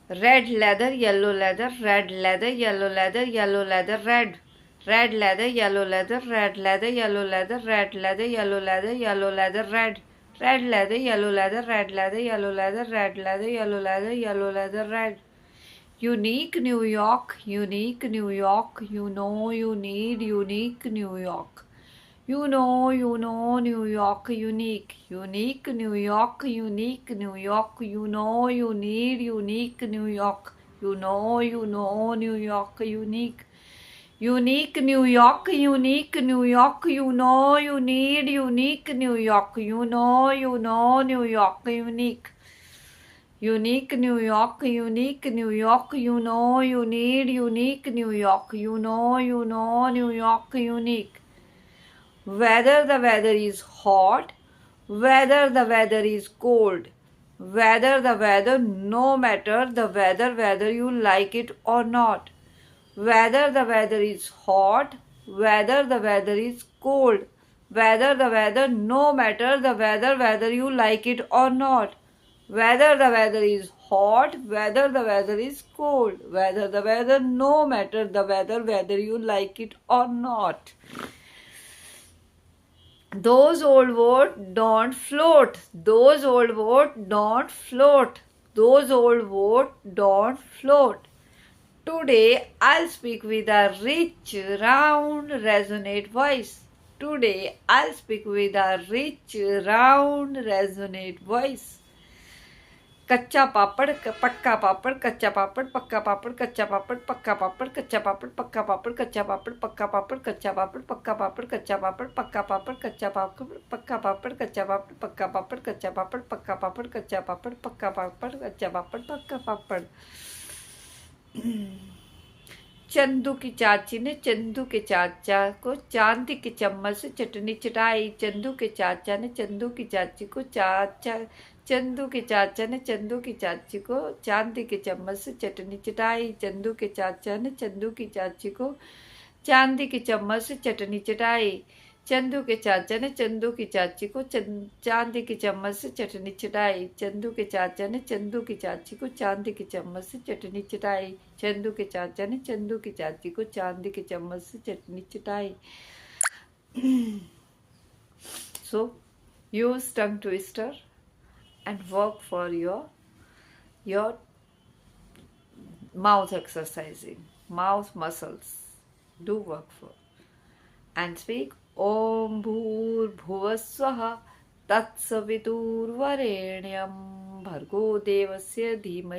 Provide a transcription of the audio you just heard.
Red leather, yellow leather, red leather, yellow leather, yellow leather, red. Red leather, yellow leather, red leather, yellow leather, red leather, yellow leather, yellow leather, red. Red leather, yellow leather, red leather, yellow leather, red leather, yellow leather, yellow leather, red. Unique New York, unique New York, you know you need unique New York. You know New York unique, unique New York, unique New York, you know you need unique New York. You know New York unique. Unique New York, unique New York, you know you need unique New York. You know New York unique. Unique New York, unique New York, you know you need unique New York. You know New York unique. Whether the weather is hot, whether the weather is cold, whether the weather, no matter the weather, whether you like it or not, whether the weather is hot, whether the weather is cold, whether the weather, no matter the weather, whether you like it or not, whether the weather is hot, whether the weather is cold, whether the weather, no matter the weather, whether you like it or not. Those old words don't float. Those old words don't float. Those old words don't float. Today I'll speak with a rich, round, resonant voice. Today I'll speak with a rich, round, resonant voice. कच्चा पापड़ पक्का पापड़ कच्चा पापड़ पक्का पापड़ कच्चा पापड़ पक्का पापड़ कच्चा पापड़ पक्का पापड़ कच्चा पापड़ पक्का पापड़ कच्चा पापड़ पक्का पापड़ कच्चा पापड़ पक्का पापड़ कच्चा पापड़ पक्का पापड़ कच्चा पापड़ पक्का पापड़ कच्चा पापड़ पक्का पापड़ कच्चा पापड़ पक्का पापड़ कच्चा पापड़ पक्का पापड़। चंदू की चाची ने चंदू के चाचा को चांदी की चम्मच से चटनी चटाई। चंदू के चाचा ने चंदू की चाची को चंदू के चाचा ने चंदू की चाची को चांदी की चम्मच से चटनी चटाई। चंदू के चाचा ने चंदू की चाची को चांदी की चम्मच से चटनी चटाई। चंदू के चाचा ने चंदू की चाची को चांदी की चम्मच से चटनी चटाई। चंदू के चाचा ने चंदू की चाची को चांदी की चम्मच से चटनी चटाई। चंदू के चाचा ने चंदू की चाची को चांदी की चम्मच से चटनी चटाई। So use tongue twister and work for your mouth exercising, mouth muscles. Do work for and speak Om भूर्भुवस्वः तत्सवितुर्वरेण्यं भर्गो देवस्य धीमहि